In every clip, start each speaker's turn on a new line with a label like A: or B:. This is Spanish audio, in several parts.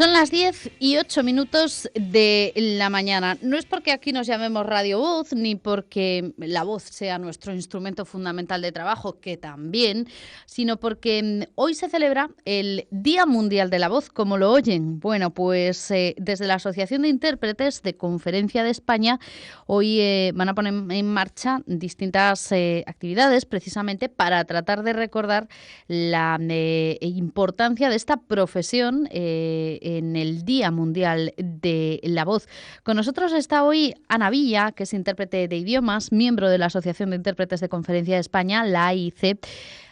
A: Son las 10:08 de la mañana. No es porque aquí nos llamemos Radio Voz, ni porque la voz sea nuestro instrumento fundamental de trabajo, que también, sino porque hoy se celebra el Día Mundial de la Voz, como lo oyen. Bueno, pues desde la Asociación de Intérpretes de Conferencia de España, hoy van a poner en marcha distintas actividades precisamente para tratar de recordar la importancia de esta profesión en el Día Mundial de la Voz. Con nosotros está hoy Ana Villa, que es intérprete de idiomas, miembro de la Asociación de Intérpretes de Conferencia de España, la AIC.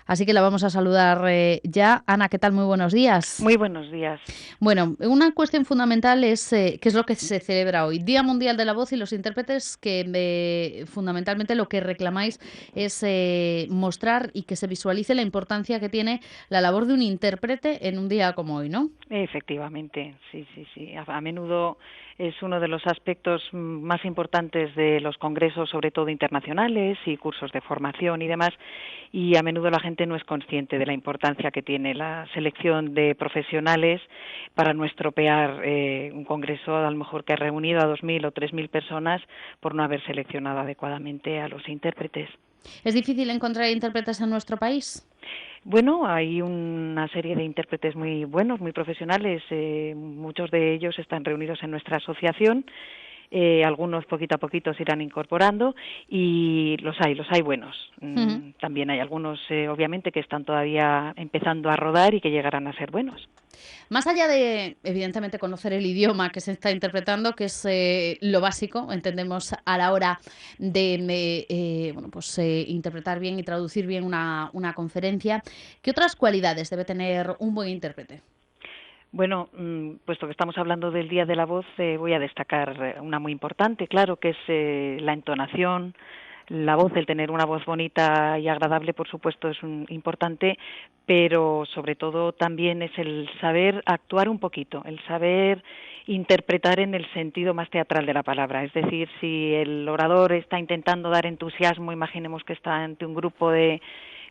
A: Así que la vamos a saludar ya. Ana, ¿qué tal? Muy buenos días.
B: Muy buenos días.
A: Bueno, una cuestión fundamental es qué es lo que se celebra hoy. Día Mundial de la Voz, y los intérpretes que fundamentalmente lo que reclamáis es mostrar y que se visualice la importancia que tiene la labor de un intérprete en un día como hoy, ¿no?
B: Efectivamente, sí. A menudo es uno de los aspectos más importantes de los congresos, sobre todo internacionales y cursos de formación y demás, y a menudo la gente no es consciente de la importancia que tiene la selección de profesionales para no estropear un congreso a lo mejor que ha reunido a 2.000 o 3.000 personas por no haber seleccionado adecuadamente a los intérpretes.
A: ¿Es difícil encontrar intérpretes en nuestro país?
B: Bueno, hay una serie de intérpretes muy buenos, muy profesionales. Muchos de ellos están reunidos en nuestra asociación. Algunos poquito a poquito se irán incorporando y los hay buenos. También hay algunos, obviamente, que están todavía empezando a rodar y que llegarán a ser buenos.
A: Más allá de, evidentemente, conocer el idioma que se está interpretando, que es lo básico, entendemos, a la hora de interpretar bien y traducir bien una conferencia, ¿qué otras cualidades debe tener un buen intérprete?
B: Bueno, puesto que estamos hablando del Día de la Voz, voy a destacar una muy importante, claro, que es la entonación. La voz, el tener una voz bonita y agradable, por supuesto, es importante, pero sobre todo también es el saber actuar un poquito, el saber interpretar en el sentido más teatral de la palabra. Es decir, si el orador está intentando dar entusiasmo, imaginemos que está ante un grupo de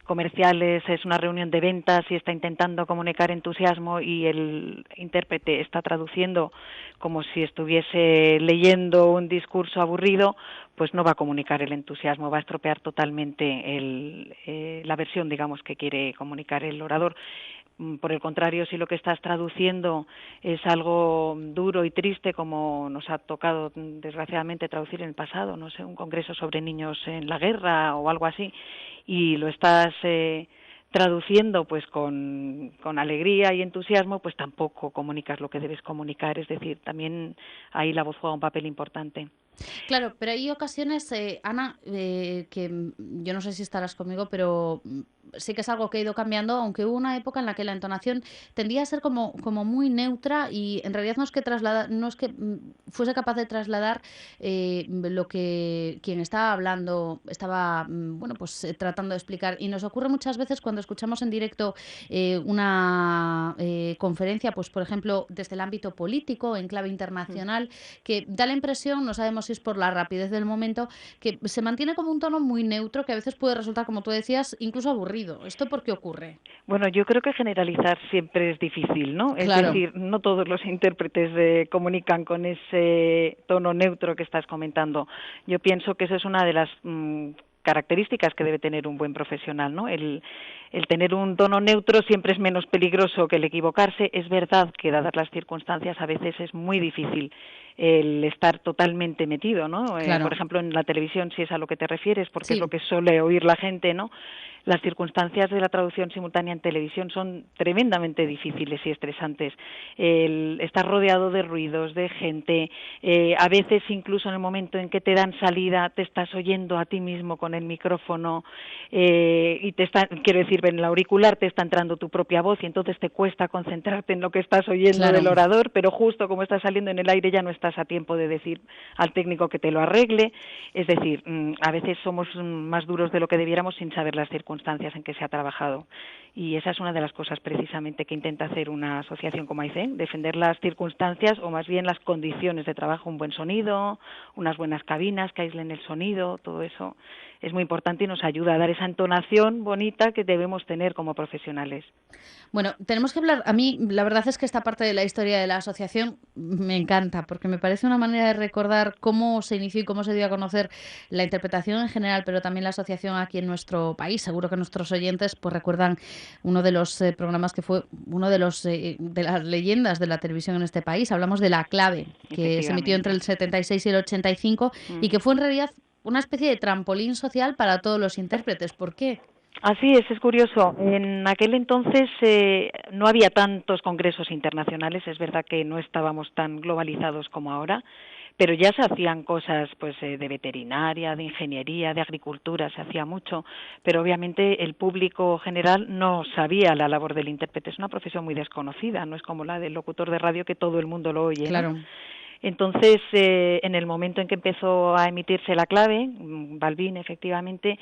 B: comerciales, es una reunión de ventas y está intentando comunicar entusiasmo y el intérprete está traduciendo como si estuviese leyendo un discurso aburrido, pues no va a comunicar el entusiasmo, va a estropear totalmente la versión, digamos, que quiere comunicar el orador. Por el contrario, si lo que estás traduciendo es algo duro y triste, como nos ha tocado desgraciadamente traducir en el pasado, no sé, un congreso sobre niños en la guerra o algo así, y lo estás traduciendo pues con alegría y entusiasmo, pues tampoco comunicas lo que debes comunicar. Es decir, también ahí la voz juega un papel importante.
A: Claro, pero hay ocasiones, Ana, que yo no sé si estarás conmigo, pero sí que es algo que ha ido cambiando, aunque hubo una época en la que la entonación tendía a ser como muy neutra y en realidad no es que fuese capaz de trasladar lo que quien estaba hablando estaba tratando de explicar. Y nos ocurre muchas veces cuando escuchamos en directo una conferencia, pues por ejemplo, desde el ámbito político, en clave internacional, que da la impresión, no sabemos si es por la rapidez del momento, que se mantiene como un tono muy neutro que a veces puede resultar, como tú decías, incluso aburrido. ¿Esto por qué ocurre?
B: Bueno, yo creo que generalizar siempre es difícil, ¿no? Es
A: Claro.
B: decir, no todos los intérpretes comunican con ese tono neutro que estás comentando. Yo pienso que esa es una de las características que debe tener un buen profesional, ¿no? El tener un tono neutro siempre es menos peligroso que el equivocarse. Es verdad que, dadas las circunstancias, a veces es muy difícil el estar totalmente metido, ¿no?
A: Claro.
B: Por ejemplo, en la televisión, si es a lo que te refieres, porque es
A: Sí.
B: lo que suele oír la gente, ¿no? Las circunstancias de la traducción simultánea en televisión son tremendamente difíciles y estresantes. El estar rodeado de ruidos, de gente, a veces incluso en el momento en que te dan salida te estás oyendo a ti mismo con el micrófono y quiero decir, en el auricular te está entrando tu propia voz y entonces te cuesta concentrarte en lo que estás oyendo
A: Claro.
B: del orador, pero justo como estás saliendo en el aire ya no estás a tiempo de decir al técnico que te lo arregle. Es decir, a veces somos más duros de lo que debiéramos sin saber las circunstancias en que se ha trabajado. Y esa es una de las cosas precisamente que intenta hacer una asociación como AICEN, defender las circunstancias o más bien las condiciones de trabajo, un buen sonido, unas buenas cabinas que aíslen el sonido, todo eso es muy importante y nos ayuda a dar esa entonación bonita que debemos tener como profesionales.
A: Bueno, tenemos que hablar, a mí la verdad es que esta parte de la historia de la asociación me encanta, porque me parece una manera de recordar cómo se inició y cómo se dio a conocer la interpretación en general, pero también la asociación aquí en nuestro país. Seguro que nuestros oyentes pues recuerdan uno de los programas que fue uno de los de las leyendas de la televisión en este país. Hablamos de La Clave, que se emitió entre
B: Efectivamente.
A: el 76 y el 85 y que fue en realidad una especie de trampolín social para todos los intérpretes. ¿Por qué?
B: Así es curioso. En aquel entonces no había tantos congresos internacionales, es verdad que no estábamos tan globalizados como ahora, pero ya se hacían cosas pues de veterinaria, de ingeniería, de agricultura, se hacía mucho, pero obviamente el público general no sabía la labor del intérprete, es una profesión muy desconocida, no es como la del locutor de radio que todo el mundo lo oye, ¿no?
A: Claro.
B: Entonces, en el momento en que empezó a emitirse La Clave, Balbín, efectivamente,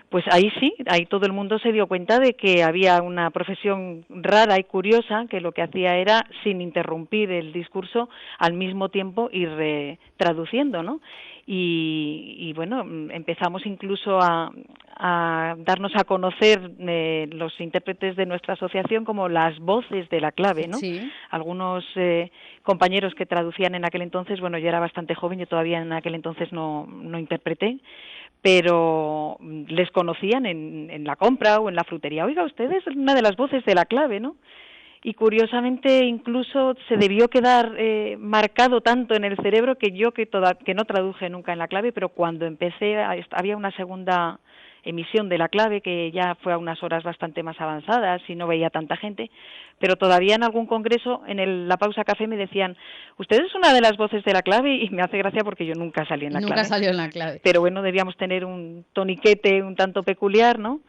B: pues ahí sí, ahí todo el mundo se dio cuenta de que había una profesión rara y curiosa que lo que hacía era, sin interrumpir el discurso, al mismo tiempo ir traduciendo, ¿no? Y bueno, empezamos incluso a darnos a conocer los intérpretes de nuestra asociación como las voces de La Clave, ¿no?
A: Sí.
B: Algunos compañeros que traducían en aquel entonces, bueno, yo era bastante joven, yo todavía en aquel entonces no interpreté, pero les conocían en la compra o en la frutería. Oiga, usted es una de las voces de La Clave, ¿no? Y curiosamente incluso se debió quedar marcado tanto en el cerebro que yo que no traduje nunca en La Clave, pero cuando empecé había una segunda emisión de La Clave que ya fue a unas horas bastante más avanzadas y no veía tanta gente, pero todavía en algún congreso en la pausa café me decían, usted es una de las voces de La Clave, y me hace gracia porque yo nunca salí en La
A: Nunca
B: Clave,
A: salió en La Clave.
B: pero bueno, debíamos tener un toniquete un tanto peculiar, ¿no?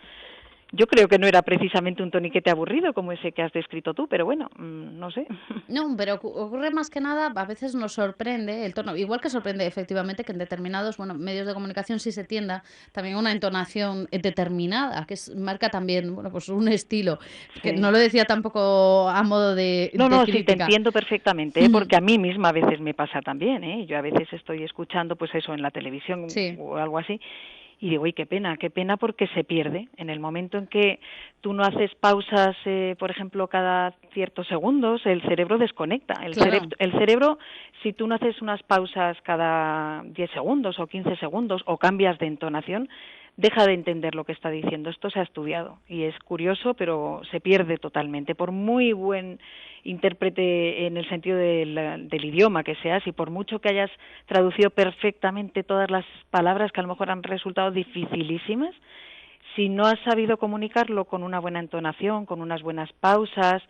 B: Yo creo que no era precisamente un toniquete aburrido como ese que has descrito tú, pero bueno, no sé.
A: No, pero ocurre más que nada, a veces nos sorprende el tono, igual que sorprende efectivamente que en determinados, bueno, medios de comunicación sí se tienda también una entonación determinada, que marca también, bueno, pues un estilo, que no
B: Sí.
A: lo decía tampoco a modo
B: No,
A: de
B: no, sí, te
A: crítica.
B: entiendo perfectamente, porque a mí misma a veces me pasa también, ¿eh? Yo a veces estoy escuchando, pues eso, en la televisión
A: Sí,
B: o algo así, y digo, uy, qué pena porque se pierde. En el momento en que tú no haces pausas, por ejemplo, cada ciertos segundos, el cerebro desconecta.
A: claro.
B: El cerebro, si tú no haces unas pausas cada 10 segundos o 15 segundos o cambias de entonación, deja de entender lo que está diciendo. Esto se ha estudiado y es curioso, pero se pierde totalmente. Por muy buen intérprete en el sentido del idioma que seas y por mucho que hayas traducido perfectamente todas las palabras que a lo mejor han resultado dificilísimas, si no has sabido comunicarlo con una buena entonación, con unas buenas pausas,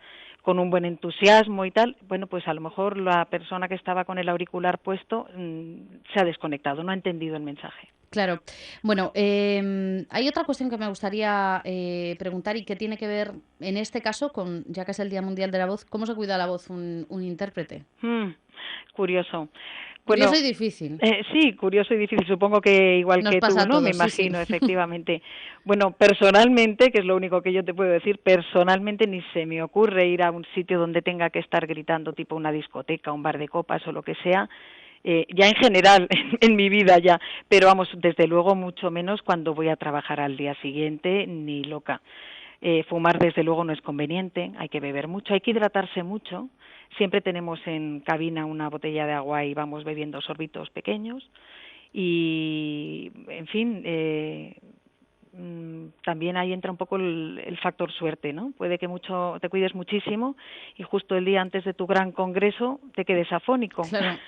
B: con un buen entusiasmo y tal, bueno, pues a lo mejor la persona que estaba con el auricular puesto se ha desconectado, no ha entendido el mensaje.
A: Claro. Bueno, hay otra cuestión que me gustaría preguntar y que tiene que ver, en este caso, con, ya que es el Día Mundial de la Voz, ¿cómo se cuida la voz un intérprete?
B: Curioso.
A: Curioso
B: Bueno,
A: y difícil.
B: sí, curioso y difícil, supongo que igual
A: Nos
B: que
A: pasa
B: tú,
A: a
B: ¿no? Me
A: todos, sí, sí.
B: imagino, efectivamente. Bueno, personalmente, que es lo único que yo te puedo decir, personalmente ni se me ocurre ir a un sitio donde tenga que estar gritando, tipo una discoteca, un bar de copas o lo que sea, ya en general, en mi vida ya, pero vamos, desde luego mucho menos cuando voy a trabajar al día siguiente, ni loca. Fumar desde luego no es conveniente, hay que beber mucho, hay que hidratarse mucho. Siempre tenemos en cabina una botella de agua y vamos bebiendo sorbitos pequeños. Y, en fin, también ahí entra un poco el factor suerte, ¿no? Puede que te cuides muchísimo y justo el día antes de tu gran congreso te quedes afónico.
A: Claro.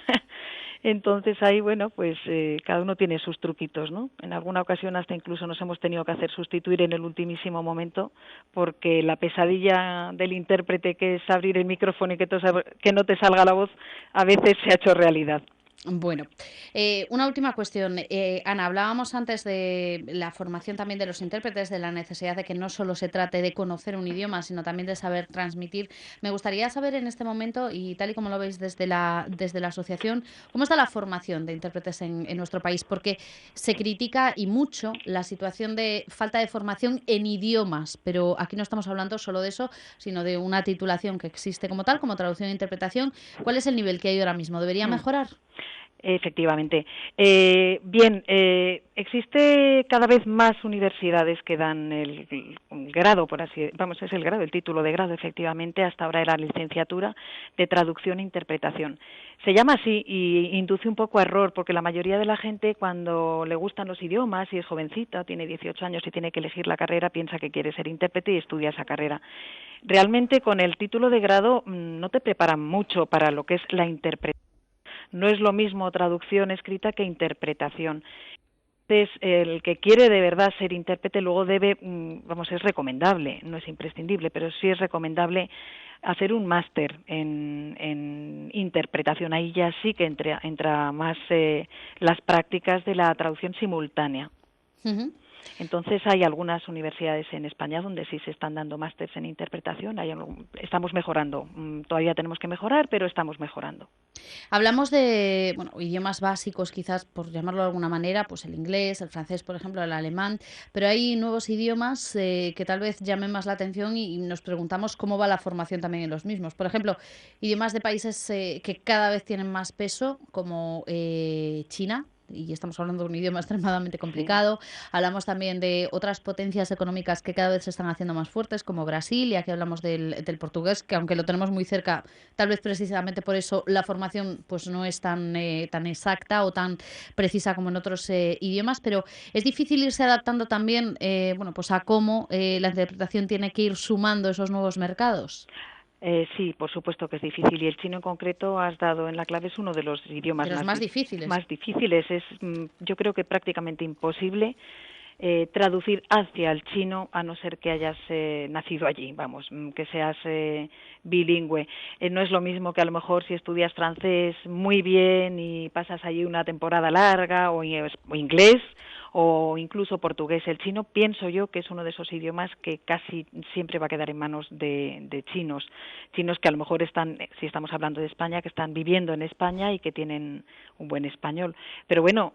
B: Entonces ahí, bueno, pues cada uno tiene sus truquitos, ¿no? En alguna ocasión hasta incluso nos hemos tenido que hacer sustituir en el ultimísimo momento porque la pesadilla del intérprete, que es abrir el micrófono y que no te salga la voz, a veces se ha hecho realidad.
A: Bueno, una última cuestión. Ana, hablábamos antes de la formación también de los intérpretes, de la necesidad de que no solo se trate de conocer un idioma, sino también de saber transmitir. Me gustaría saber en este momento, y tal y como lo veis desde la asociación, cómo está la formación de intérpretes en nuestro país, porque se critica y mucho la situación de falta de formación en idiomas, pero aquí no estamos hablando solo de eso, sino de una titulación que existe como tal, como traducción e interpretación. ¿Cuál es el nivel que hay ahora mismo? ¿Debería mejorar?
B: Efectivamente. Bien, existe cada vez más universidades que dan el grado, por así, vamos, es el grado, el título de grado, efectivamente, hasta ahora era licenciatura de traducción e interpretación. Se llama así y induce un poco a error, porque la mayoría de la gente cuando le gustan los idiomas y es jovencita, tiene 18 años y tiene que elegir la carrera, piensa que quiere ser intérprete y estudia esa carrera. Realmente con el título de grado no te preparan mucho para lo que es la interpretación. No es lo mismo traducción escrita que interpretación. Entonces, el que quiere de verdad ser intérprete luego debe, vamos, es recomendable, no es imprescindible, pero sí es recomendable hacer un máster en interpretación. Ahí ya sí que entra más las prácticas de la traducción simultánea.
A: Ujú.
B: Entonces hay algunas universidades en España donde sí se están dando másters en interpretación. Estamos mejorando. Todavía tenemos que mejorar, pero estamos mejorando.
A: Hablamos de, bueno, idiomas básicos, quizás por llamarlo de alguna manera, pues el inglés, el francés, por ejemplo, el alemán, pero hay nuevos idiomas que tal vez llamen más la atención y nos preguntamos cómo va la formación también en los mismos. Por ejemplo, idiomas de países que cada vez tienen más peso, como China. Y estamos hablando de un idioma extremadamente
B: Sí.
A: complicado. Hablamos también de otras potencias económicas que cada vez se están haciendo más fuertes, como Brasil, y aquí hablamos del portugués, que aunque lo tenemos muy cerca, tal vez precisamente por eso la formación pues no es tan exacta o tan precisa como en otros idiomas, pero es difícil irse adaptando también bueno, pues a cómo la interpretación tiene que ir sumando esos nuevos mercados.
B: Sí, por supuesto que es difícil y el chino en concreto has dado en la clave, es uno de los idiomas
A: De los más difíciles.
B: más difíciles. Yo creo que prácticamente imposible traducir hacia el chino a no ser que hayas nacido allí, vamos, que seas bilingüe. No es lo mismo que a lo mejor si estudias francés muy bien y pasas allí una temporada larga o inglés o incluso portugués. El chino pienso yo que es uno de esos idiomas que casi siempre va a quedar en manos de chinos que a lo mejor están, si estamos hablando de España, que están viviendo en España y que tienen un buen español. Pero bueno,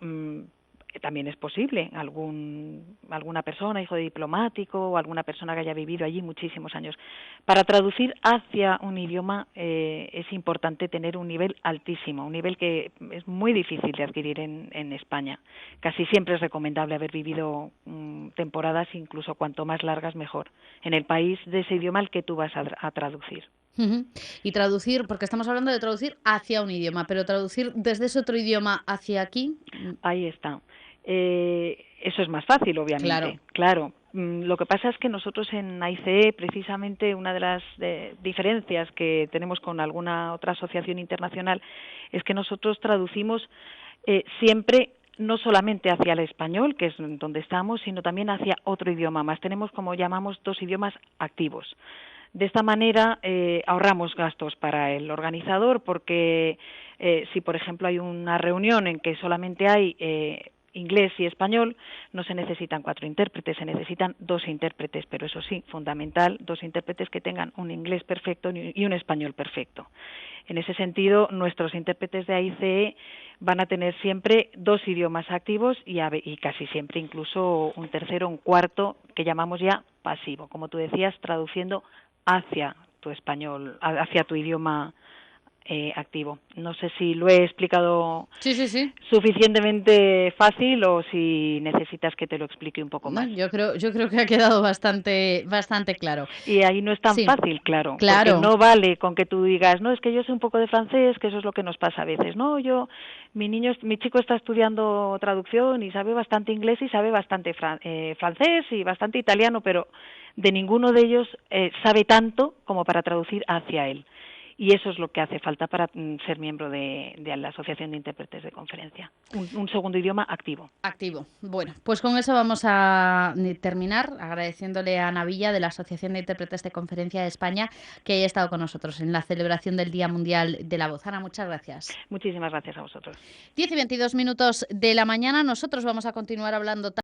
B: también es posible alguna persona, hijo de diplomático o alguna persona que haya vivido allí muchísimos años. Para traducir hacia un idioma es importante tener un nivel altísimo, un nivel que es muy difícil de adquirir en España. Casi siempre es recomendable haber vivido temporadas, incluso cuanto más largas mejor, en el país de ese idioma al que tú vas a traducir.
A: Ujú. Y traducir, porque estamos hablando de traducir hacia un idioma, pero traducir desde ese otro idioma hacia aquí,
B: Ahí está. Eso es más fácil,
A: claro.
B: obviamente, claro. Lo que pasa es que nosotros en AICE, precisamente una de las diferencias que tenemos con alguna otra asociación internacional es que nosotros traducimos siempre no solamente hacia el español, que es donde estamos, sino también hacia otro idioma más. Tenemos, como llamamos, 2 idiomas activos. De esta manera ahorramos gastos para el organizador porque si, por ejemplo, hay una reunión en que solamente hay inglés y español, no se necesitan 4 intérpretes, se necesitan 2 intérpretes, pero eso sí, fundamental, 2 intérpretes que tengan un inglés perfecto y un español perfecto. En ese sentido, nuestros intérpretes de AICE van a tener siempre 2 idiomas activos y casi siempre incluso un tercero, un cuarto, que llamamos ya pasivo, como tú decías, traduciendo hacia tu español, hacia tu idioma activo. No sé si lo he explicado
A: Sí, sí, sí.
B: suficientemente fácil o si necesitas que te lo explique un poco
A: No,
B: más.
A: yo creo que ha quedado bastante claro.
B: Y ahí no es tan
A: Sí,
B: fácil, claro, porque
A: claro.
B: no vale con que tú digas, no, es que yo sé un poco de francés, que eso es lo que nos pasa a veces. No, mi chico está estudiando traducción y sabe bastante inglés y sabe bastante francés y bastante italiano, pero de ninguno de ellos sabe tanto como para traducir hacia él. Y eso es lo que hace falta para ser miembro de la Asociación de Intérpretes de Conferencia. Un segundo idioma activo.
A: Activo. Bueno, pues con eso vamos a terminar agradeciéndole a Ana Villa de la Asociación de Intérpretes de Conferencia de España que haya estado con nosotros en la celebración del Día Mundial de la Voz. Ana, muchas gracias.
B: Muchísimas gracias a vosotros.
A: 10:22 de la mañana. Nosotros vamos a continuar hablando